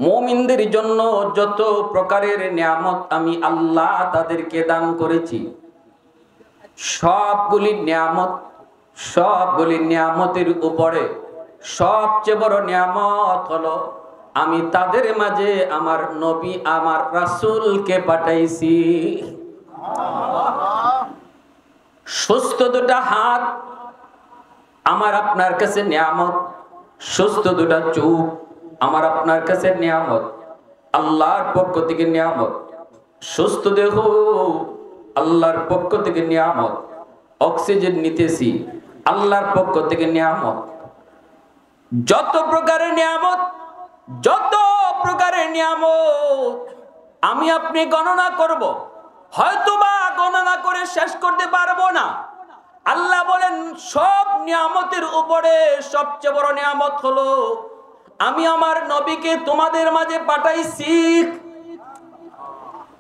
মুমিনদের জন্য যত প্রকারের নিয়ামত আমি আল্লাহ তাদেরকে দান করেছি, সবগুলি নিয়ামতের উপরে সবচেয়ে বড় নিয়ামত হলো আমি তাদের মাঝে আমার নবী আমার রাসূলকে পাঠাইছি। সুস্থ দুটা হাত আমার আপনার কাছে নিয়ামত, সুস্থ দুটা চোখ আমার আপনার কাছে নিয়ামত, আল্লাহর পক্ষ থেকে নিয়ামত। সুস্থ দেহ আল্লাহর পক্ষ থেকে নিয়ামত, অক্সিজেন নিতেছি আল্লাহর পক্ষ থেকে নিয়ামত। যত প্রকারের নিয়ামত আমি আপনি গণনা করব, হয়তোবা গণনা করে শেষ করতে পারবো না। আল্লাহ বলেন সব নিয়ামতের উপরে সবচেয়ে বড় নিয়ামত হলো আমি আমার নবীকে তোমাদের মাঝে পাঠাইছি।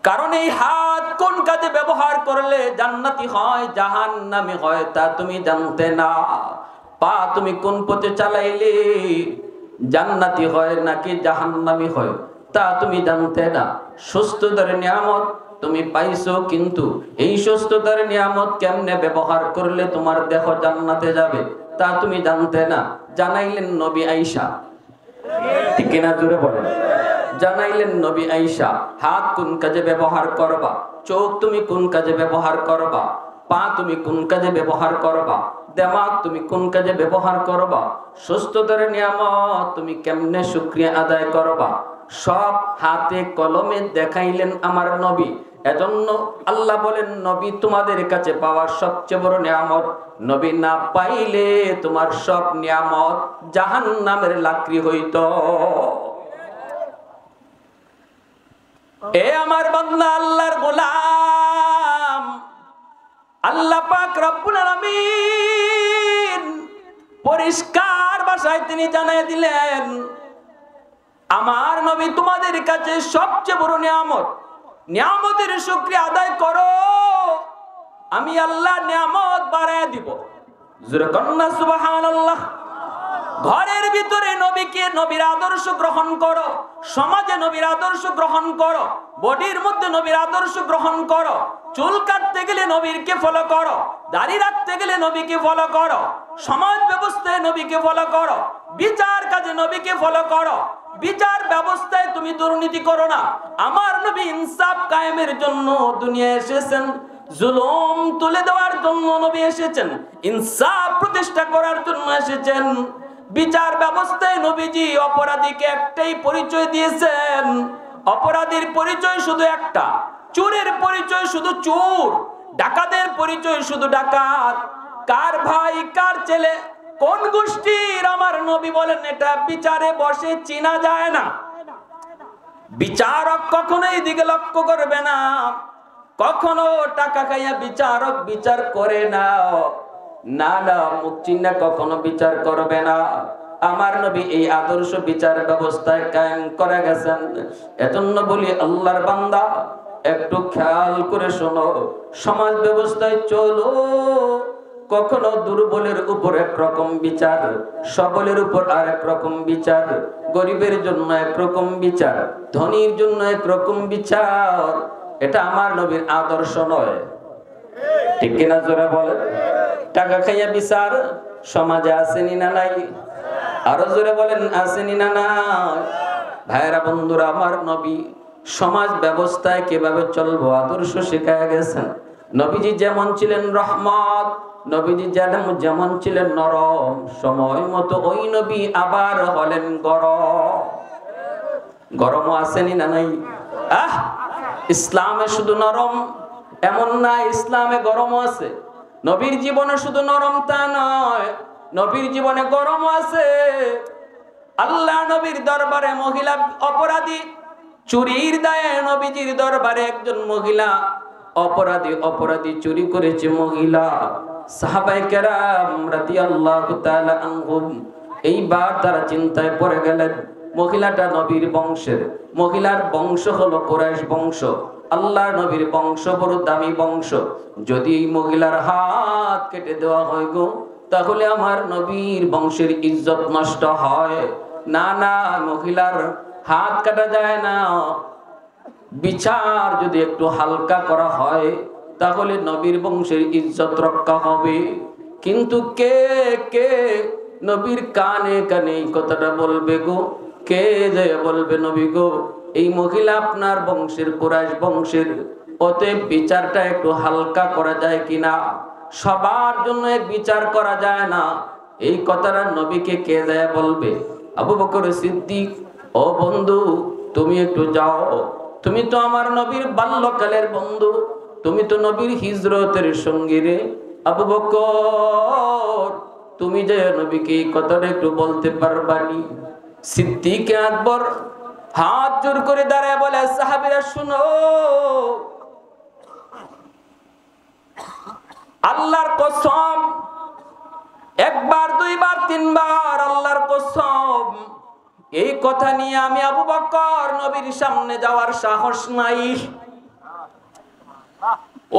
কারণ এই হাত কোন কাজে ব্যবহার করলে জান্নাতি হয় জাহান্নামী হয় তা তুমি জানতে না। পা তুমি কোন পথে চালাইলে জান্নাতি হয় নাকি জাহান্নামী হয় তা তুমি জানতে না। সুস্থতার নিয়ামত তুমি পাইছো, কিন্তু এই সুস্থতার নিয়ামত কেমনে ব্যবহার করলে তোমার দেহ জান্নাতে যাবে তা তুমি জানতে না। জানাইলেন নবী আয়েশা, ঠিক কিনা জোরে বলেন। জানাইলেন নবী আয়েশা হাত কোন কাজে ব্যবহার করবা, চোখ তুমি কোন কাজে ব্যবহার করবা, পা তুমি কোন কাজে ব্যবহার করবা, দিমাগ তুমি কোন কাজে ব্যবহার করবা, সুস্থতার নিয়ামত তুমি কেমনে শুকরিয়া আদায় করবা, সব হাতে কলমে দেখাইলেন আমার নবী। এজন্য আল্লাহ বলেন নবী তোমাদের কাছে পাওয়ার সবচেয়ে বড় নিয়ামত। নবী না পাইলে তোমার সব নিয়ামত জাহান্নামের লাকড়ি হইত। এ আমার বান্দা আল্লাহর গোলাম, আল্লাহ পাক রব্বুল আলামিন পরিষ্কার ভাষায় তিনি জানাই দিলেন আমার নবী তোমাদের কাছে সবচেয়ে বড় নিয়ামত। নিয়ামতের শুকরিয়া আদায় করো, আমি আল্লাহ নিয়ামত বাড়ায় দিব। জোরে কন্না সুবহানাল্লাহ। ঘরের ভিতরে নবীকে নবীর আদর্শ গ্রহণ করো, সমাজে নবীর আদর্শ গ্রহণ করো, বডির মধ্যে নবীর আদর্শ গ্রহণ করো। চুল কাটতে গেলে নবীকে ফলো করো, দাড়ি রাখতে গেলে নবীকে ফলো করো, সমাজ ব্যবস্থায় নবীকে ফলো করো, বিচার কাজে নবীকে ফলো করো। বিচার ব্যবস্থায় তুমি দুর্নীতি করো না। আমার নবী ইনসাফ কায়েমের জন্য দুনিয়ায় এসেছেন, জুলুম তুলে দেওয়ার জন্য নবী এসেছেন, ইনসাফ প্রতিষ্ঠা করার জন্য এসেছেন। বিচার ব্যবস্থায় নবীজি অপরাধীকে একটাই পরিচয় দিয়েছেন, অপরাধীর পরিচয় শুধু একটা, চোরের পরিচয় শুধু চোর, ডাকাতের পরিচয় শুধু ডাকাত। কার ভাই কার ছেলে কোন গোষ্ঠীর আমার নবী বলেন এটা বিচারে বসে চিনা যায় না। বিচারক কখনো এই দিকে লক্ষ্য করবে না, কখনো টাকা খাইয়া বিচারক বিচার করে না, না না মুখ চিন্না কখনো বিচার করবে না। আমার নবী এই আদর্শ বিচার ব্যবস্থায় কায়েম করে গেছেন। এজন্য বলি আল্লাহর বান্দা একটু খেয়াল করে শোনো, সমাজ ব্যবস্থায় চলো, কখনো দুর্বলের উপর একরকম বিচার, সবলের উপর আরেক রকম বিচার, গরিবের জন্য একরকম বিচার, ধনীর জন্য একরকম বিচার। এটা আমার নবীর আদর্শ নয়, ঠিক কিনা জোরে বলেন। টাকা খাইয়া বিচার সমাজে আসেনি না নাই? আরো জোরে বলেন আসেনি না নাই? ভাইরা বন্ধুরা, আমার নবী সমাজ ব্যবস্থায় কিভাবে চলবো আদর্শ শিখায় গেছেন। নবীজি যেমন ছিলেন রহমত, নবীজি যেমন ছিলেন নরম, সময় মতো ওই নবী আবার হলেন গরম। গরমও আসেনি না নাই? ইসলামে শুধু নরম এমন না, ইসলামে গরমও আছে। নবীর জীবনে শুধু নরম তা নয়, নবীর জীবনে গরমও আছে। আল্লাহ নবীর দরবারে মহিলা অপরাধী, চুরির দায়ে নবীজির দরবারে একজন মহিলা অপরাধী চুরি করেছে মহিলা। সাহাবায়ে কেরাম রাদিয়াল্লাহু তাআলা আনহুম এইবার তারা চিন্তায় পড়ে গেলেন, মহিলাটা নবীর বংশের, মহিলার বংশ হলো কুরাইশ বংশ, আল্লাহর নবীর বংশ বড় দামি বংশ। যদি এই মহিলার হাত কেটে দেওয়া হয় গো, তাহলে আমার নবীর বংশের ইজ্জত নষ্ট হয়। না না, মহিলার হাত কাটা যায় না। বিচার যদি একটু হালকা করা হয় তাহলে নবীর বংশের ইজ্জত রক্ষা হবে। কিন্তু কে কে নবীর কানে কানে এই কথাটা বলবে গো? কে যে বলবে নবী গো এই মহিলা আপনার বংশের, কুরাইশ বংশের, অতএব বিচারটা একটু হালকা করা যায় কিনা? সবার জন্য এক বিচার করা যায় না, এই কথাটা নবীকে কে যায় বলবে? আবু বকর সিদ্দিক, ও বন্ধু তুমি একটু যাও, তুমি তো আমার নবীর বাল্যকালের বন্ধু, তুমি তো নবীর হিজরতের সঙ্গী রে। আবু বকর তুমি যে নবীকে এই কথাটা একটু বলতে পারবানি? সিদ্দিক আকবর হাত জোর করে দাঁড়ায় বলে, সাহাবীরা শুনো, আল্লাহর কসম, একবার দুইবার তিনবার আল্লাহর কসম, এই কথা নিয়ে আমি আবু বকর নবীর সামনে যাওয়ার সাহস নাই।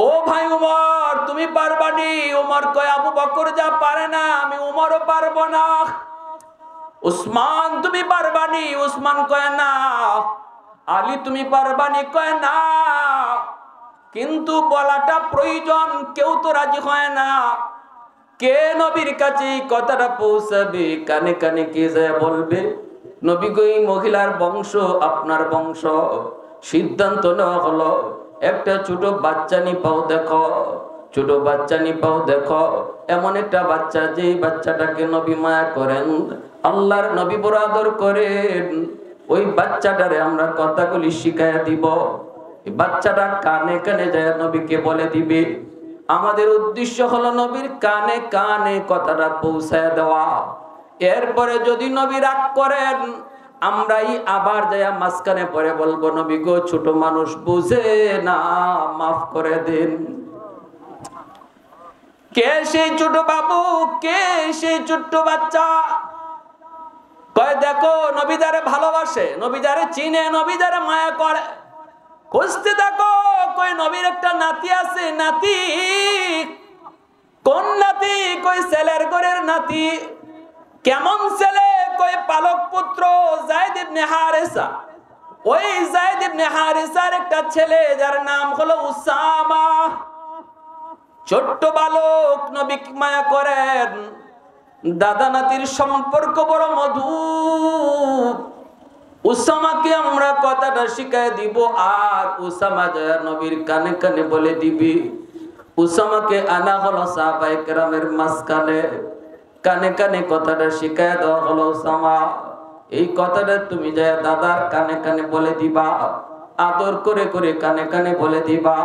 ও ভাই উমর তুমি পারবানি? উমর কয়, আবু বকর যা পারে না আমি উমরও পারবো না। উসমান তুমি পারবানি? উসমান কয় না। আলী তুমি পারবানি? কয় না। কিন্তু বলাটা প্রয়োজন, কেউ তো রাজি হয় না। কে নবীর কাছে এই কথাটা পৌঁছাবে? কানে কানে কে যায় বলবে? নবী গো এই মহিলার বংশ আপনার বংশ। সিদ্ধান্ত নেওয়া হলো, একটা ছোট বাচ্চা নিপাও দেখো, ছোট বাচ্চা নিপাও দেখো, এমন একটা বাচ্চা যে বাচ্চাটাকে নবী মায়া করেন, আল্লাহর নবী বড় আদর করেন, ওই বাচ্চাটারে আমরা কথাগুলি শিখাইয়া দিব। এই বাচ্চাটা কানে কানে যায় নবীকে বলে দিবে। আমাদের উদ্দেশ্য হলো নবীর কানে কানে কথাটা পৌঁছায় দেওয়া। এরপরে যদি নবী রাগ করেন আমরাই আবার যাইয়া মাঝখানে পরে বলবো, নবী গো ছোট মানুষ বুঝে না, মাফ করে দিন। কে সেই ছোট বাবু? কে সেই ছোট্ট বাচ্চা? কয় দেখো নবী যারে ভালোবাসে, নবী যারে চিনে, নবী যারে মায়া করে, খুঁজতে দেখো। কই নবীর একটা নাতি আছে। নাতি? কোন নাতি? কই ছেলের ঘরের নাতি। কেমন ছেলে? কই পালক পুত্র যায়েদ ইবনে হারেসা। ওই যায়েদ ইবনে হারেসার একটা ছেলে যার নাম হলো উসামা। ছোট্ট বালক, নবী মায়া করেন। দাদা নাতির সম্পর্ক বড় মধুর। উসামাকে আমরা কথাটা শিখাই দিব, আর উসামা যায় নবীর কানে কানে বলে দিবি। উসামাকে আনা হলো সাহাবায়ে কেরামের মাঝখানে, কানে কানে কথাটা শিখাই দেওয়া হলো, উসামা এই কথাটা তুমি যায় দাদার কানে কানে বলে দিবা, আদর করে করে কানে কানে বলে দিবা।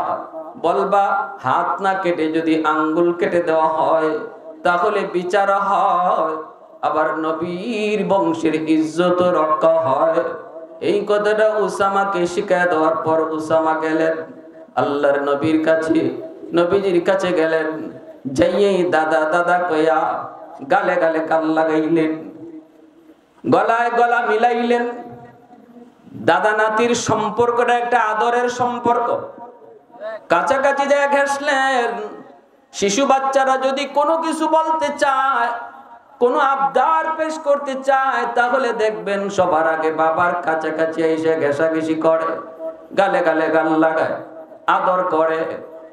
বলবা হাত না কেটে যদি আঙ্গুল কেটে দেওয়া হয় তাহলে বিচার হয়, আবার নবীর বংশের ইজ্জত রক্ষা হয়। এই কথাটা উসামাকে শিখায় দেওয়ার পর উসামা গেলেন আল্লাহর নবীর কাছে, নবীজির কাছে গেলেন। যাইয়েই দাদা দাদা কইয়া গালে গালে গাল লাগাইলেন, গলায় গলা মিলাইলেন। দাদা নাতির সম্পর্কটা একটা আদরের সম্পর্ক। কাছাকাছি যায় ঘেসলেন। শিশু বাচ্চারা যদি কোনো কিছু বলতে চায়, কোনো আবদার পেশ করতে চায়, তাহলে দেখবেন সবার আগে বাবার কাছাকাছি এসে ঘেঁষাঘেঁষি করে, গালে গালে গাল লাগায়, আদর করে।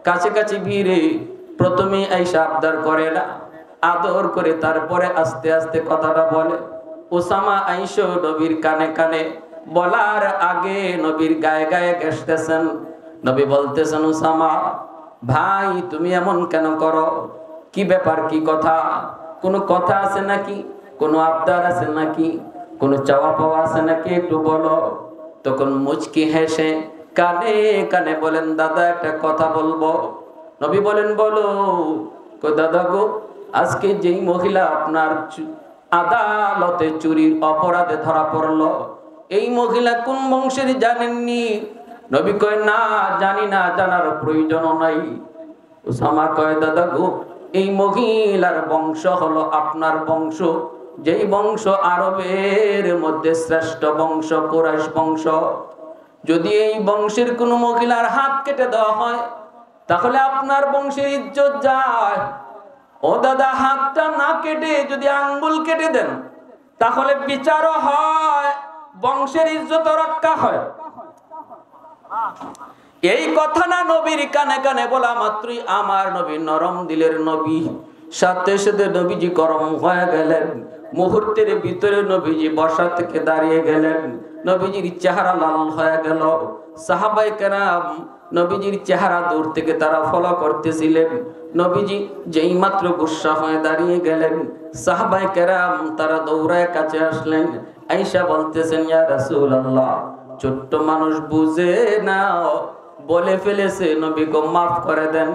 কাছাকাছি ভিড়ে প্রথমে এসে আবদার করে না, আদর করে তারপরে আস্তে আস্তে কথাটা বলে। ওসামা আইসো নবীর কানে কানে বলার আগে নবীর গায়ে গায়ে ঘেঁষতেছেন। নবী বলতেছেন, ওসামা ভাই তুমি এমন কেন করো? কি ব্যাপার, কি কথা? কোনো কথা আছে নাকি? কোনো আবদার আছে নাকি? কোনো চাওয়া পাওয়া আছে নাকি? একটু বলো। তখন মুচকি হেসে কানে কানে বলেন, দাদা একটা কথা বলবো। নবী বলেন, বলো। কই দাদা গো, আজকে যেই মহিলা আপনার আদালতে চুরির অপরাধে ধরা পড়লো, এই মহিলা কোন বংশের জানেননি? নবী কয়, না জানি না, জানার প্রয়োজনও নাই। উসামা কয়, দাদা গো এই মহিলার বংশ হলো আপনার বংশ, যেই বংশ আরবের মধ্যে শ্রেষ্ঠ বংশ, কুরাইশ বংশ। যদি এই বংশের কোন মহিলার হাত কেটে দেওয়া হয় তাহলে আপনার বংশের ইজ্জত যায়। ও দাদা হাতটা না কেটে যদি আঙ্গুল কেটে দেন তাহলে বিচারও হয়, বংশের ইজ্জত রক্ষা হয়। এই কথা না নবীর কানে কানে বলা মাত্রই আমার নবী নরম দিলের নবী, সাথে সাথে নবীজি গরম হয়ে গেলেন। মুহূর্তের ভিতরে নবীজি বসা থেকে দাঁড়িয়ে গেলেন, নবীজির চেহারা লাল হয়ে গেল। সাহাবায়ে কেরাম নবীজির চেহারা দূর থেকে তারা ফলো করতেছিলেন। নবীজি যেই মাত্র গুসা হয়ে দাঁড়িয়ে গেলেন, সাহাবায়ে কেরাম তারা দৌড়ায় কাছে আসলেন, আয়েশা বলতেছেন, ইয়া রাসূলুল্লাহ, ছোট্ট মানুষ বুঝে না, বলে ফেলেছে, নবী গো মাফ করে দেন।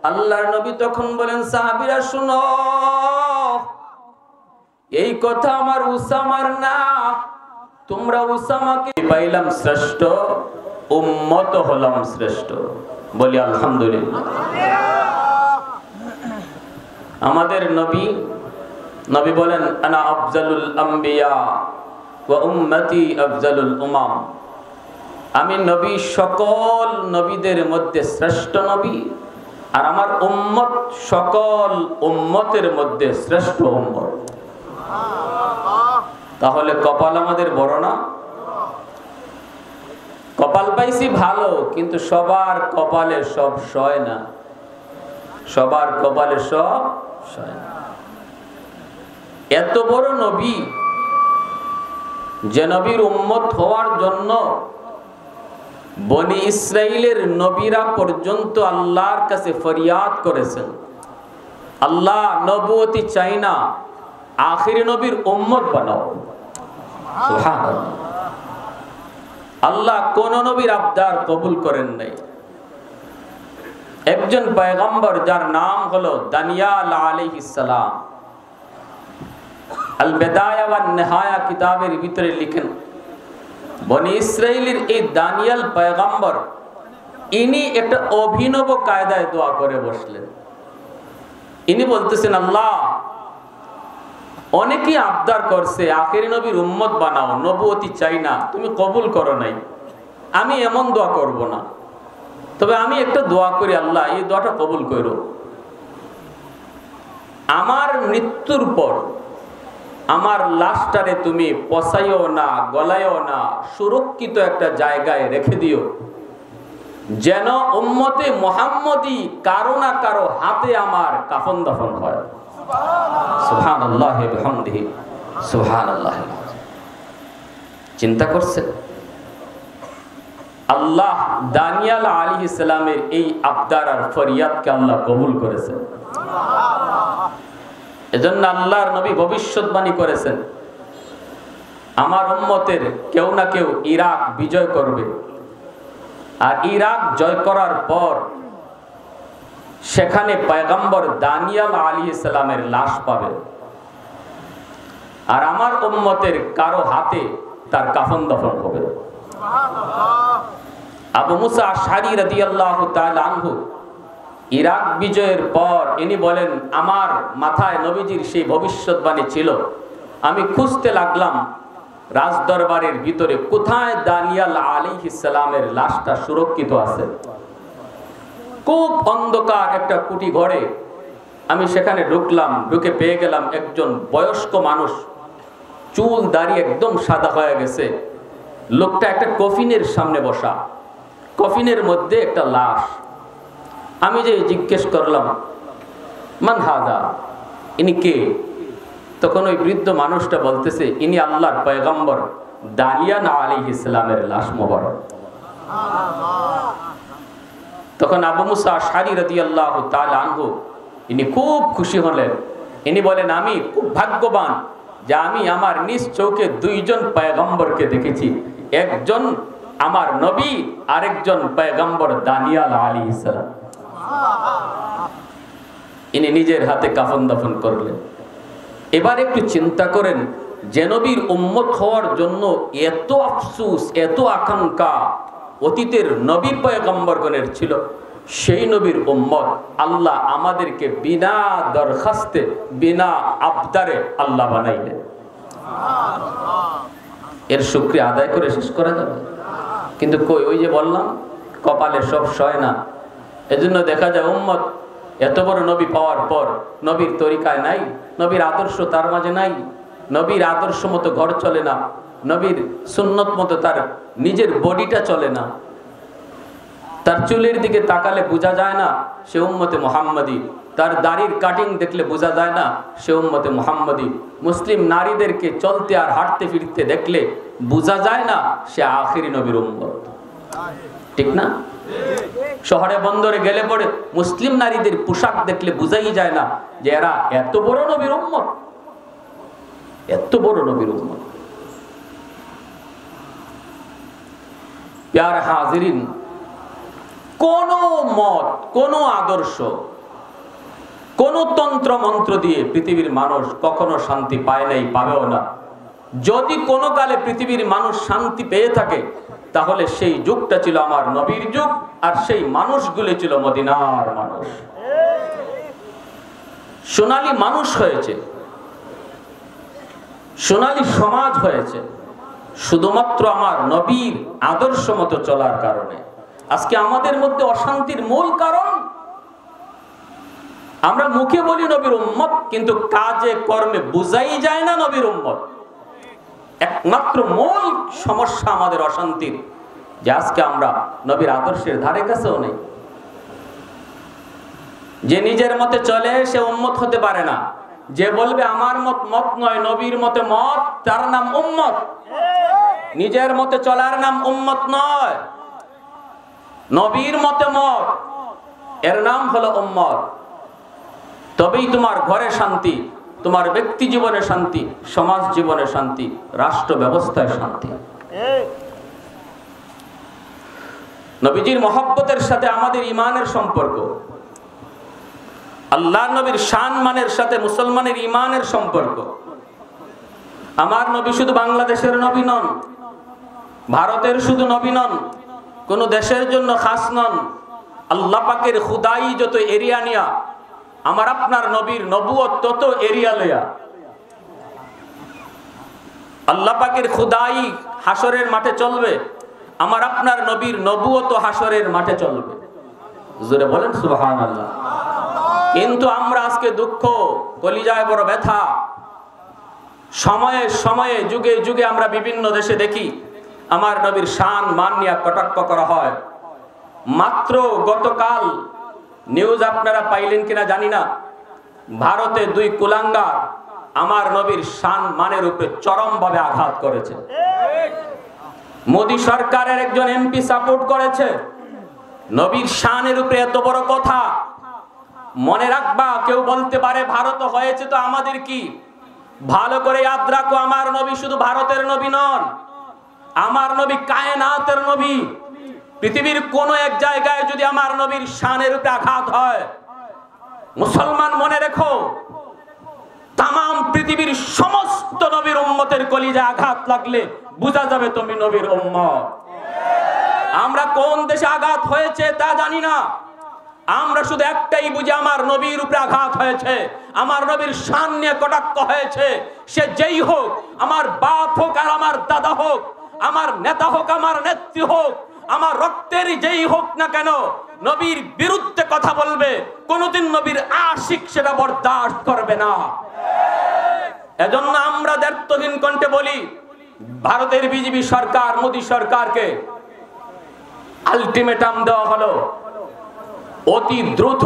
আল্লাহর নবী তখন বলেন, সাহাবীরা শুনো, এই কথা আমার উসামার না, তোমরা উসামাকে পাইলাম শ্রেষ্ঠ, উম্মত হলাম শ্রেষ্ঠ। বলি আলহামদুলিল্লাহ। আমাদের নবী নবী বলেন, আনা আফজালুল আম্বিয়া ওয়া উম্মতি আফজালুল উমাম, আমি নবী সকল নবীদের মধ্যে শ্রেষ্ঠ নবী, আর আমার উম্মত সকল উম্মতের মধ্যে শ্রেষ্ঠ উম্মত। তাহলে কপাল আমাদের বড় না? কপাল পাইছি ভালো, কিন্তু সবার কপালে সব সয় না, সবার কপালে সব সয় না। এত বড় নবী, যে নবীর উম্মত হওয়ার জন্য বনি ইসরাইলের নবীরা পর্যন্ত আল্লাহর কাছে ফরিয়াদ করেছেন, আল্লাহ নবুয়তি চাই না, আখিরি নবীর উম্মত বানাও। সুবহানাল্লাহ। আল্লাহ কোন নবীর আবদার কবুল করেন নাই। একজন পয়গম্বর যার নাম হলো দানিয়াল আলাইহিস সালাম, আল বিদায়া ওয়ান নিহায়া কিতাবের ভিতরে লিখেন, বনি ইসরাইলের এই দানিয়াল পয়গম্বর, ইনি একটা অভিনব কায়দায় দোয়া করে বসলেন। ইনি বলতেছেন, আল্লাহ অনেকেই আবদার করছে আখেরি নবীর উম্মত বানাও, নবুয়তি চাই না, তুমি কবুল করো নাই, আমি এমন দোয়া করব না, তবে আমি একটা দোয়া করি, আল্লাহ এই দোয়াটা কবুল করো। আমার মৃত্যুর পর আমার লাশটারে তুমি পচাইও না, গলাইও না, সুরক্ষিত একটা জায়গায় রেখে দিও, যেন উম্মতে মুহাম্মদী কারো না কারো হাতে আমার কাফন দাফন হয়। সুবহানাল্লাহ ওয়া বিহামদিহি, সুবহানাল্লাহ। চিন্তা করছেন? আল্লাহ দানিয়াল আলাইহিস সালামের এই আবদার আর ফরিয়াদকে আল্লাহ কবুল করেছেন। এজন্য আল্লাহর নবী ভবিষ্যৎবাণী করেছেন, আমার উম্মতের কেউ না কেউ ইরাক বিজয় করবে, আর ইরাক জয় করার পর সেখানে পয়গম্বর দানিয়াল আলাইহিস সালামের লাশ পাবে, আর আমার উম্মতের কারো হাতে তার কাফন দাফন হবে। আবু মুসা আশআরী রাদিয়াল্লাহু তাআলা আনহু ইরাক বিজয়ের পর ইনি বলেন, আমার মাথায় নবীজির সেই ভবিষ্যৎবাণী ছিল, আমি খুঁজতে লাগলাম রাজদরবারের ভিতরে কোথায় দানিয়াল আলাইহিস সালামের লাশটা সুরক্ষিত আছে। খুব অন্ধকার একটা কুটি ঘরে আমি সেখানে ঢুকলাম, ঢুকে পেয়ে গেলাম একজন বয়স্ক মানুষ, চুল দাড়ি একদম সাদা হয়ে গেছে, লোকটা একটা কফিনের সামনে বসা, কফিনের মধ্যে একটা লাশ। আমি যে জিজ্ঞেস করলাম, মান হাদা, ইনি কে? তখন ওই বৃদ্ধ মানুষটা বলতেছে, ইনি আল্লাহর পয়গম্বর দানিয়াল আলাইহিস সালামের লাশ মোবারক। তখন আবু মুসা আশআরী রাদিয়াল্লাহু তাআলা আনহু ইনি খুব খুশি হলেন। ইনি বলেন, আমি খুব ভাগ্যবান যে আমি আমার নিজ চোখে দুইজন পয়গম্বরকে দেখেছি, একজন আমার নবী, আরেকজন পয়গম্বর দানিয়াল আলাইহিস সালাম। ইনি নিজের হাতে কাফন দাফন করলেন। এবার একটু চিন্তা করেন, যে নবীর উম্মত হওয়ার জন্য এত আফসোস, এত আকাঙ্ক্ষা অতীতের নবী পয়গম্বরগণের ছিল, সেই নবীর উম্মত আল্লাহ আমাদেরকে বিনা দরখাস্তে, বিনা আবদারে আল্লাহ বানাইলেন। এর শুকরিয়া আদায় করে শেষ করা যাবে? কিন্তু কই, ওই যে বললাম কপালে সব সয় না। এজন্য দেখা যায় উম্মত এত বড় নবী পাওয়ার পর নবীর তরিকায় নাই, নবীর আদর্শ তার মাঝে নাই, নবীর আদর্শ মতো ঘর চলে না, নবীর সুন্নত মতো তার নিজের বডিটা চলে না, তার চুলের দিকে তাকালে বোঝা যায় না সে উম্মতে মুহাম্মাদি, তার দাড়ির কাটিং দেখলে বোঝা যায় না সে উম্মতে মুহাম্মাদি, মুসলিম নারীদেরকে চলতে আর হাঁটতে ফিরতে দেখলে বোঝা যায় না সে আখিরি নবীর উম্মত। ঠিক না? শহরে বন্দরে গেলে পরে মুসলিম নারীদের পোশাক দেখলে বোঝাই যায় না যে এরা এত বড় নবীর উম্মত, এত বড় নবীর উম্মত। প্যারে হাজিরিন, কোন মত, কোন আদর্শ, কোন তন্ত্র মন্ত্র দিয়ে পৃথিবীর মানুষ কখনো শান্তি পায় নাই, পাবেও না। যদি কোনো কালে পৃথিবীর মানুষ শান্তি পেয়ে থাকে তাহলে সেই যুগটা ছিল আমার নবীর যুগ, আর সেই মানুষগুলি ছিল মদিনার মানুষ। সোনালী মানুষ হয়েছে, সোনালী সমাজ হয়েছে শুধুমাত্র আমার নবীর আদর্শ মতো চলার কারণে। আজকে আমাদের মধ্যে অশান্তির মূল কারণ, আমরা মুখে বলি নবীর উম্মত, কিন্তু কাজে কর্মে বুঝাই যায় না নবীর উম্মত। একমাত্র মূল সমস্যা আমাদের অশান্তির, যে আজকে আমরা নবীর আদর্শের ধারে কাছেও নেই। যে নিজের মতে চলে সে উম্মত হতে পারে না, যে বলবে আমার মত মত নয়, নবীর মতে মত, তার নাম উম্মত। নিজের মতে চলার নাম উম্মত নয়, নবীর মতে মত, এর নাম হলো উম্মত। তবেই তোমার ঘরে শান্তি, তোমার ব্যক্তি জীবনে শান্তি, সমাজ জীবনে শান্তি, রাষ্ট্র ব্যবস্থায় শান্তি। নবীজির মহব্বতের সাথে আমাদের ইমানের সম্পর্ক, আল্লাহ নবীর শান মানের সাথে মুসলমানের ইমানের সম্পর্ক। আমার নবী শুধু বাংলাদেশের নবী নন, ভারতের শুধু নবী নন, কোন দেশের জন্য খাস নন। আল্লাহ পাকের খুদাই যত এরিয়া নিয়া, আমার আপনার নবীর নবুয়ত তত এরিয়া লয়া। আল্লাহ পাকের খুদাই হাসরের মাঠে চলবে, আমার আপনার নবীর নবুয়ত হাসরের মাঠে চলবে। জোরে বলেন সুবহানাল্লাহ। কিন্তু আমরা আজকে দুঃখ, কলিজায় বড় ব্যথা, সময়ে সময়ে যুগে যুগে আমরা বিভিন্ন দেশে দেখি আমার নবীর শান মান নিয়ে কটাক্ষ করা হয়। মাত্র গতকাল নিউজ আপনারা পাইলেন কিনা জানি না, ভারতে দুই কুলাঙ্গার আমার নবীর শান মানের উপরে চরমভাবে আঘাত করেছে। মোদী সরকারের একজন এমপি সাপোর্ট করেছে। নবীর শানের উপরে এত বড় কথা, মনে রাখবা, কেউ বলতে পারে ভারত হয়েছে তো আমাদের কি। ভালো করে ইয়াদ রাখো, আমার নবী শুধু ভারতের নবী নন, আমার নবী কায়নাতের নবী। পৃথিবীর কোন এক জায়গায় যদি আমার নবীর শানের উপরে আঘাত হয়, মুসলমান মনে রেখো, তামাম পৃথিবীর সমস্ত নবীর উম্মতের কলিজায় আঘাত লাগলে বোঝা যাবে তুমি নবীর উম্মত। আমরা কোন দেশে আঘাত হয়েছে তা জানি না, আমরা শুধু একটাই বুঝি, আমার নবীর উপরে আঘাত হয়েছে, আমার নবীর শান নিয়ে কটাক্ষ হয়েছে। সে যেই হোক, আমার বাপ হোক আর আমার দাদা হোক, আমার নেতা হোক আমার নেত্রী হোক, আমার রক্তের যেই হোক না কেন, নবীর বিরুদ্ধে কথা বলবে, কোনদিন নবীর আশিক সেটা বরদাস্ত করবে না। এজন্য আমরা দ্ব্যর্থহীন কণ্ঠে বলি, ভারতের বিজেপি সরকার, মোদী সরকারকে আলটিমেটাম দেওয়া হলো, অতি দ্রুত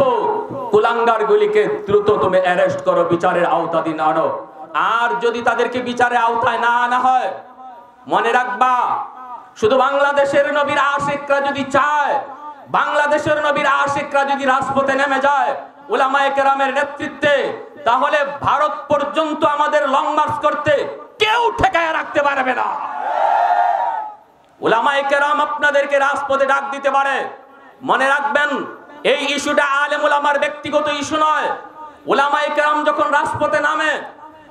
কুলাঙ্গার গুলিকে দ্রুত তুমি অ্যারেস্ট করো, বিচারের আওতাধীন আনো। আর যদি তাদেরকে বিচারের আওতায় না আনা হয়, মনে রাখবা, শুধু বাংলাদেশের নবীর আশিকরা যদি চায়, বাংলাদেশের নবীর আশিকরা যদি রাজপথে নেমে যায় উলামায়ে কেরামের নেতৃত্বে, তাহলে ভারত পর্যন্ত আমাদের লং মার্চ করতে কেউ ঠেকায় রাখতে পারবে না। উলামায়ে কেরাম আপনাদেরকে রাজপথে ডাক দিতে পারে। মনে রাখবেন, এই ইস্যুটা আলেম উলামার ব্যক্তিগত ইস্যু নয়। উলামায়ে কেরাম যখন রাজপথে নামে,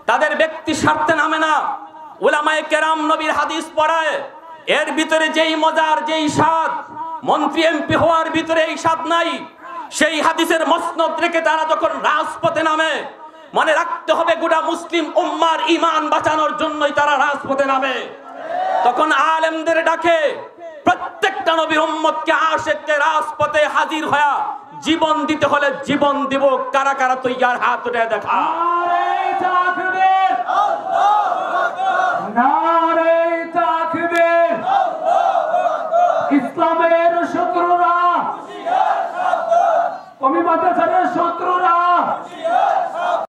তাদের ব্যক্তি স্বার্থে নামে না। উলামায়ে কেরাম নবীর হাদিস পড়ায়, এর ভিতরে যেই মজার, যেই স্বাদ, মন্ত্রী এমপি হওয়ার ভিতরে এই স্বাদ নাই। সেই হাদিসের মসনদ রেখে তারা যখন রাজপথে নামে, মনে রাখতে হবে গোটা মুসলিম উম্মার ঈমান বাঁচানোর জন্যই তারা রাজপথে নামে। তখন আলেমদের ডাকে, প্রত্যেক প্রত্যেকটা নবীর উম্মতকে আশিককে রাজপথে হাজির হয়ে জীবন দিতে হলে জীবন দিব। কারা কারা তৈয়ার? হাত উঠে দেখা। নারে তাকবীর, নারে তাকবীর, ইসলামের